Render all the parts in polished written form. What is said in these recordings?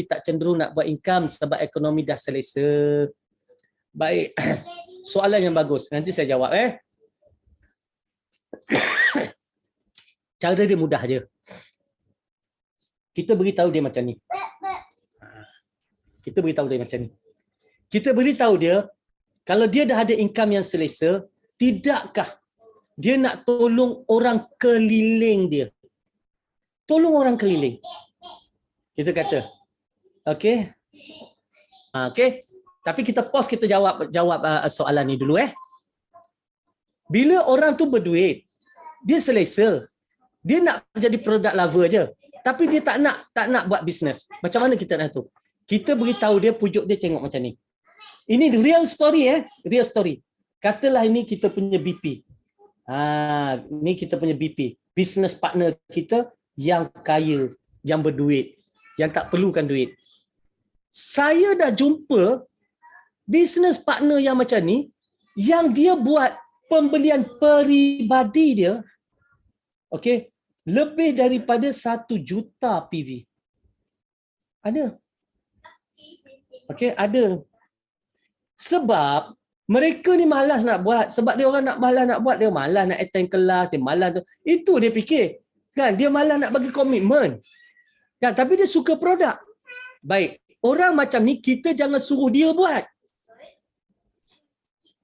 tapi tak cenderung nak buat income sebab ekonomi dah selesa. Baik. Soalan yang bagus. Nanti saya jawab Cara dia mudah je. Kita beritahu dia macam ni. Kita beritahu dia macam ni. Kita beritahu dia, kalau dia dah ada income yang selesa, tidakkah dia nak tolong orang keliling dia? Tolong orang keliling. Kita kata, okey. Okey. Tapi kita pause, kita jawab soalan ni dulu Bila orang tu berduit, dia selesa. Dia nak jadi product lover je. Tapi dia tak nak buat bisnes. Macam mana kita nak tahu? Kita beritahu dia, pujuk dia tengok macam ni. Ini real story real story. Katalah ini kita punya BP. Ini kita punya BP. Business partner kita yang kaya, yang berduit, yang tak perlukan duit. Saya dah jumpa business partner yang macam ni, yang dia buat pembelian peribadi dia, okey, lebih daripada 1 juta PV. Ada. Okey, ada. Sebab mereka ni malas nak buat. Sebab dia orang malas nak buat. Dia malas nak attend kelas. Dia malas tu. Itu dia fikir. Kan? Dia malas nak bagi komitmen. Kan? Tapi dia suka produk. Baik. Orang macam ni, kita jangan suruh dia buat.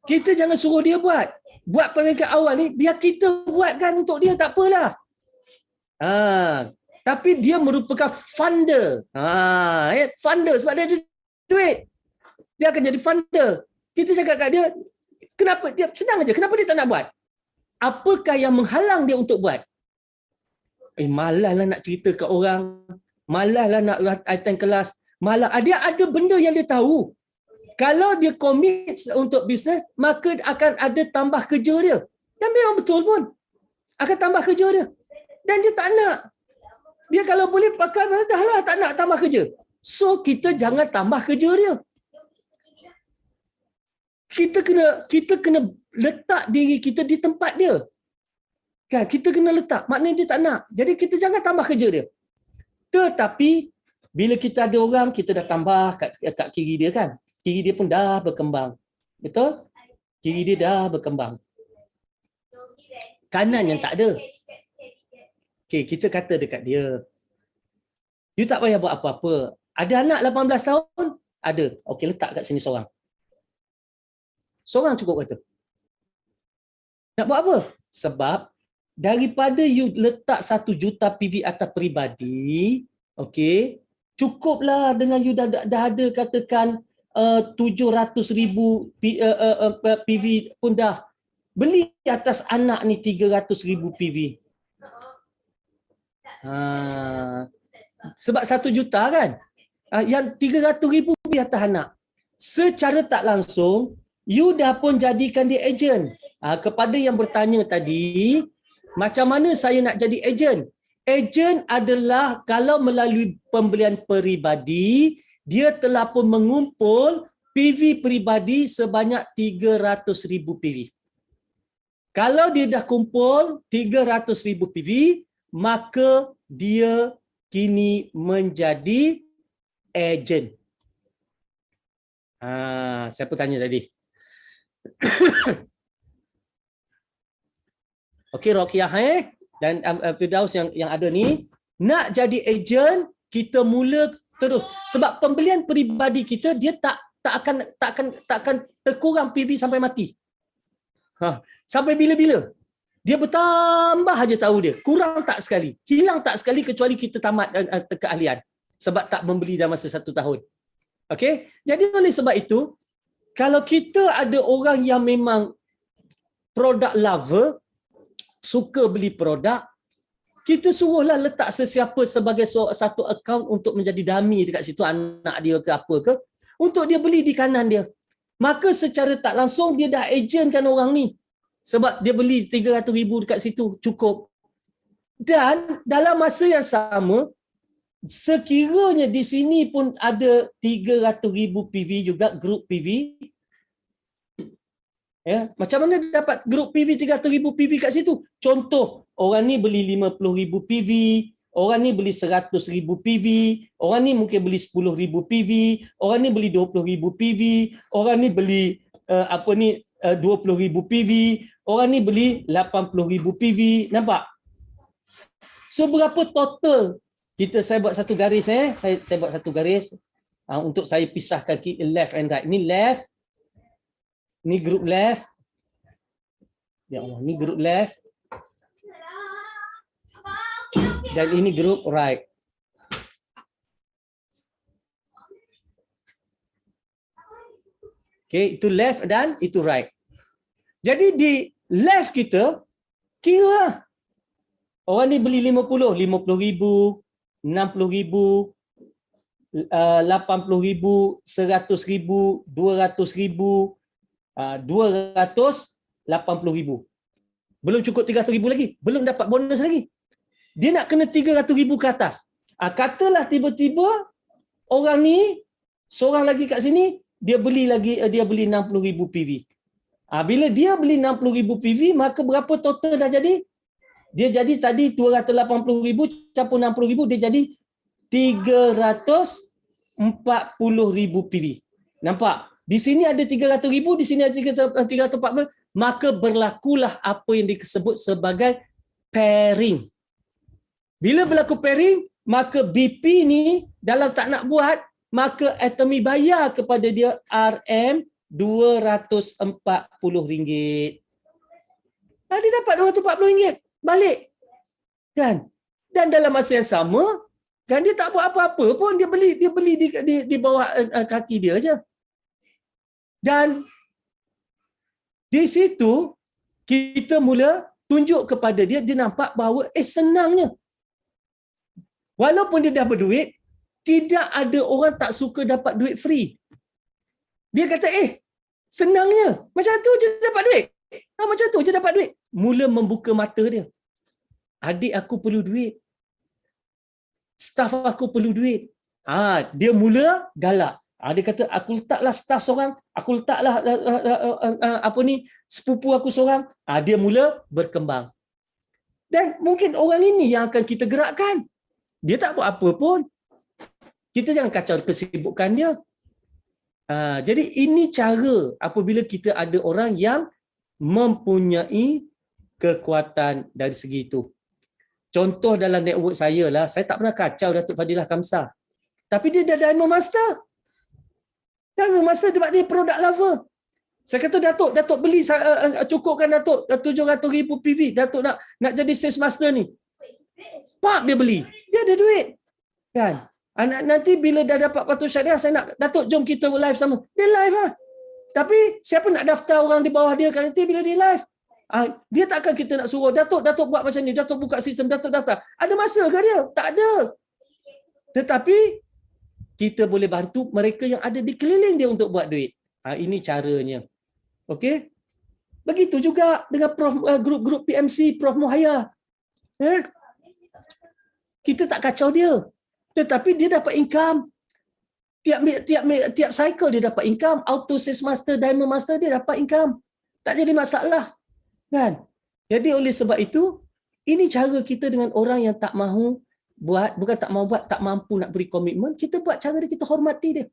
Kita jangan suruh dia buat. Buat peringkat awal ni, biar kita buatkan untuk dia. Tak apalah. Tapi dia merupakan funder. Funder sebab dia ada duit. Dia akan jadi funder. Kita cakap kat dia, kenapa dia senang aja, kenapa dia tak nak buat? Apakah yang menghalang dia untuk buat? Malaslah nak cerita kat orang, malaslah nak attend kelas, malas. Dia ada benda yang dia tahu. Kalau dia commit untuk bisnes, maka akan ada tambah kerja dia. Dan memang betul pun. Akan tambah kerja dia. Dan dia tak nak. Dia kalau boleh pakai, dah lah tak nak tambah kerja. So, kita jangan tambah kerja dia. Kita kena letak diri kita di tempat dia. Kan, kita kena letak. Maknanya dia tak nak. Jadi kita jangan tambah kerja dia. Tetapi bila kita ada orang, kita dah tambah kat kiri dia kan. Kiri dia pun dah berkembang. Betul? Kiri dia dah berkembang. Kanan yang tak ada. Okey, kita kata dekat dia, you tak payah buat apa-apa. Ada anak 18 tahun? Ada. Okey, letak kat sini seorang. Seorang cukup kata. Nak buat apa? Sebab daripada you letak 1 juta PV atas peribadi, okey, cukuplah dengan you dah ada katakan 700,000 PV pun dah. Beli atas anak ni 300,000 PV. Sebab 1 juta kan? Yang 300,000 di atas anak. Secara tak langsung, you dah pun jadikan dia ejen. Kepada yang bertanya tadi, macam mana saya nak jadi ejen? Ejen adalah kalau melalui pembelian peribadi, dia telah pun mengumpul PV peribadi sebanyak 300,000 PV. Kalau dia dah kumpul 300,000 PV, maka dia kini menjadi ejen. Siapa tanya tadi? Okey, Rokiah dan Firdaus yang ada ni, nak jadi ejen, kita mula terus. Sebab pembelian peribadi kita, dia tak akan terkurang PV sampai mati. Sampai bila-bila. Dia bertambah aja tahu dia. Kurang tak sekali. Hilang tak sekali kecuali kita tamat keahlian. Sebab tak membeli dalam masa 1 tahun. Okey? Jadi oleh sebab itu, kalau kita ada orang yang memang product lover, suka beli produk, kita suruhlah letak sesiapa sebagai satu akaun untuk menjadi dummy dekat situ, anak dia ke apa ke, untuk dia beli di kanan dia. Maka secara tak langsung dia dah agentkan orang ni. Sebab dia beli 300,000 dekat situ, cukup. Dan dalam masa yang sama, sekiranya di sini pun ada 300,000 PV juga, grup PV. Ya, macam mana dapat grup PV 300,000 PV kat situ? Contoh, orang ni beli 50,000 PV, orang ni beli 100,000 PV, orang ni mungkin beli 10,000 PV, orang ni beli 20,000 PV, orang ni beli 20,000 PV, orang ni beli 80,000 PV. Nampak? So berapa total? Saya buat satu garis saya buat satu garis untuk saya pisahkan left and right. Ni left, ni group left. Ya Allah, ni group left. Dan ini group right. Okay, itu left dan itu right. Jadi di left kita kira orang ni beli 50,000, 60,000, 80,000, 100,000, 200,000, 280,000. Belum cukup 300,000 lagi. Belum dapat bonus lagi. Dia nak kena 300,000 ke atas. Katalah tiba-tiba orang ni, seorang lagi kat sini, dia beli 60,000 PV. Bila dia beli 60,000 PV, maka berapa total dah jadi? Dia jadi tadi 280,000 campur 60,000, dia jadi 340,000 PV. Nampak? Di sini ada 300,000, di sini ada 340, maka berlakulah apa yang disebut sebagai pairing. Bila berlaku pairing, maka BP ni dalam tak nak buat, maka Atomy bayar kepada dia RM240. Dia dapat RM240 balik. Kan? Dan dalam masa yang sama, kan dia tak buat apa-apa pun, dia beli di bawah kaki dia aja. Dan di situ kita mula tunjuk kepada dia, dia nampak bahawa senangnya. Walaupun dia dah berduit, tidak ada orang tak suka dapat duit free. Dia kata, senangnya. Macam tu je dapat duit. Macam tu je dapat duit. Mula membuka mata dia. Adik aku perlu duit. Staff aku perlu duit. Dia mula galak. Dia kata, aku letaklah staff seorang, aku letaklah sepupu aku seorang. Dia mula berkembang. Dan mungkin orang ini yang akan kita gerakkan. Dia tak buat apa pun. Kita jangan kacau kesibukan dia. Jadi ini cara apabila kita ada orang yang mempunyai kekuatan dari segi itu. Contoh dalam network saya lah, saya tak pernah kacau Datuk Fadilah Kamsah. Tapi dia dah Diamond Master. Diamond Master dia product lover. Saya kata, Datuk beli, cukupkan Datuk 700,000 PV. Datuk nak jadi sales master ni. Pak dia beli. Dia ada duit. Kan? Nanti bila dah dapat patut syariah, saya nak, Datuk jom kita live sama. Dia live lah. Tapi siapa nak daftar orang di bawah dia kan nanti bila dia live? Dia takkan kita nak suruh, Datuk buat macam ni, Datuk buka sistem, Datuk daftar. Ada masa ke dia? Tak ada. Tetapi kita boleh bantu mereka yang ada di keliling dia untuk buat duit. Ini caranya. Okey? Begitu juga dengan grup-grup PMC, Prof Muhaya. Kita tak kacau dia. Tetapi dia dapat income. Tiap cycle dia dapat income. Auto Sales Master, Diamond Master dia dapat income. Tak jadi masalah. Kan? Jadi oleh sebab itu, ini cara kita dengan orang yang tak mahu buat, bukan tak mahu buat, tak mampu nak beri komitmen, kita buat cara dia, kita hormati dia.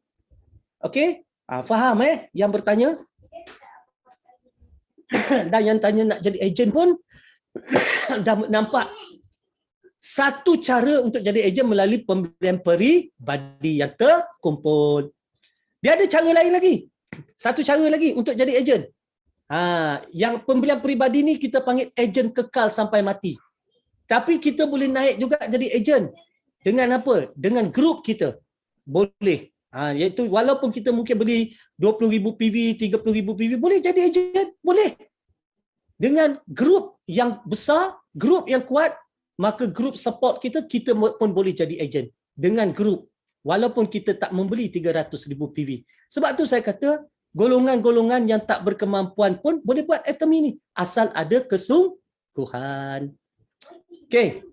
Okey? Faham yang bertanya? Dan yang tanya nak jadi ejen pun dah nampak. Satu cara untuk jadi ejen melalui pembelian peribadi yang terkumpul. Dia ada cara lain lagi. Satu cara lagi untuk jadi ejen. Yang pembelian peribadi ni kita panggil ejen kekal sampai mati. Tapi kita boleh naik juga jadi ejen. Dengan apa? Dengan grup kita. Boleh. Iaitu walaupun kita mungkin beli 20,000 PV, 30,000 PV, boleh jadi ejen. Boleh. Dengan grup yang besar, grup yang kuat, maka grup support kita pun boleh jadi ejen. Dengan grup. Walaupun kita tak membeli 300,000 PV. Sebab tu saya kata, golongan-golongan yang tak berkemampuan pun boleh buat Atomy ni. Asal ada kesungguhan. Okey.